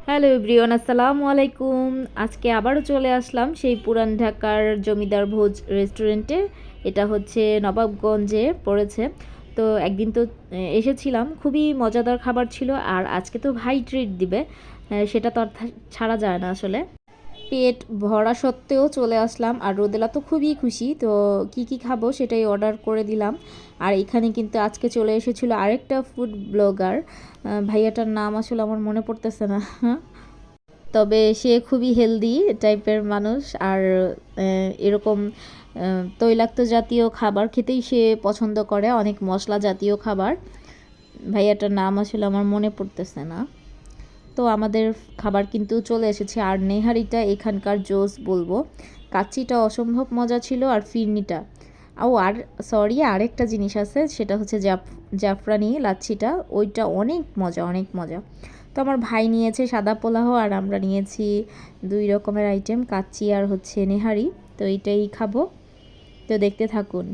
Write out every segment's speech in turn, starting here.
Hello everyone, আসসালামু আলাইকুম। আজকে আবারও চলে আসলাম সেই পুরান ঢাকার জমিদার ভোজ রেস্টুরেন্টে। এটা হচ্ছে নবাবগঞ্জে পড়েছে। তো একদিন তো এসেছিলাম, খুবই মজাদার খাবার ছিল। আর আজকে তো ভাই ট্রিট দিবে, সেটা তো আর ছাড়া যায় না আসলে। পেট ভরা সত্ত্বেও চলে আসলাম, আর রোদেলা তো খুবই খুশি। তো কি কি খাবো সেটাই অর্ডার করে দিলাম। আর এখানে কিন্তু আজকে চলে এসেছিল আরেকটা ফুড ব্লগার, ভাইয়াটার নাম আসলে আমার মনে পড়তেছে না। তবে সে খুবই হেলদি টাইপের মানুষ। আর এরকম তৈলাক্ত জাতীয় খাবার খেতেই সে পছন্দ করে, অনেক মশলা জাতীয় খাবার। ভাইয়াটার নাম আসলে আমার মনে পড়তেছে না। তো আমাদের খাবার কিন্তু চলে এসেছে। আর নেহারিটা এখানকার জোস বলবো, কাচ্চিটা অসম্ভব মজা ছিল। আর ফিরনিটা আর সরি, আরেকটা জিনিস আছে, সেটা হচ্ছে জাফরানি লাচ্ছিটা, ওইটা অনেক মজা, অনেক মজা। তো আমার ভাই নিয়েছে সাদা পোলাও, আর আমরা নিয়েছি 2 রকমের আইটেম, কাচ্চি আর হচ্ছে নেহারি। তো এইটাই খাবো, তো দেখতে থাকুন।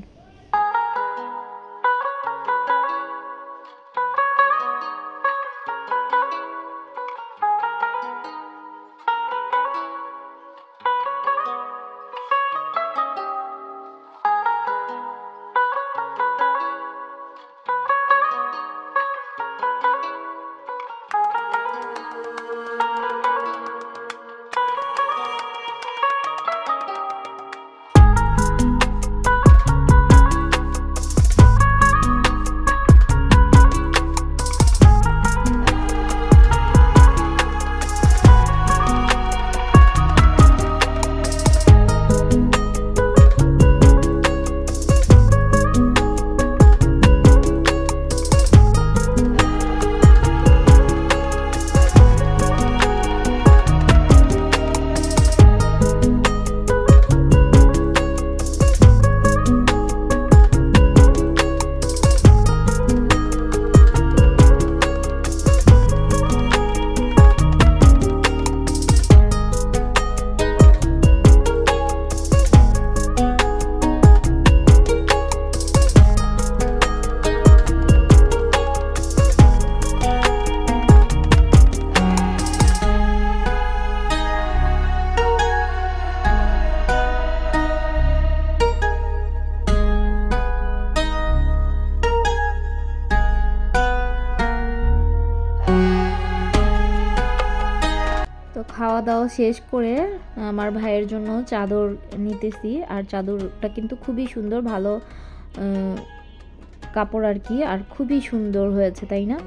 তো খাওয়া দাওয়া শেষ করে আমার ভাইয়ের জন্য চাদর নিতেছি। আর চাদরটা কিন্তু খুবই সুন্দর, ভালো কাপড় আর কি, আর খুবই সুন্দর হয়েছে, তাই না?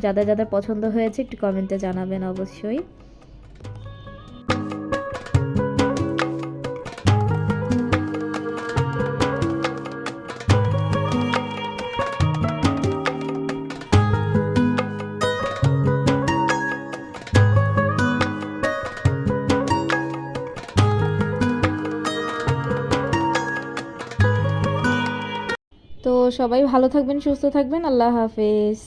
যাদের যাদের পছন্দ হয়েছে একটু কমেন্টে জানাবেন অবশ্যই। তো সবাই ভালো থাকবেন, সুস্থ থাকবেন। আল্লাহ হাফেজ।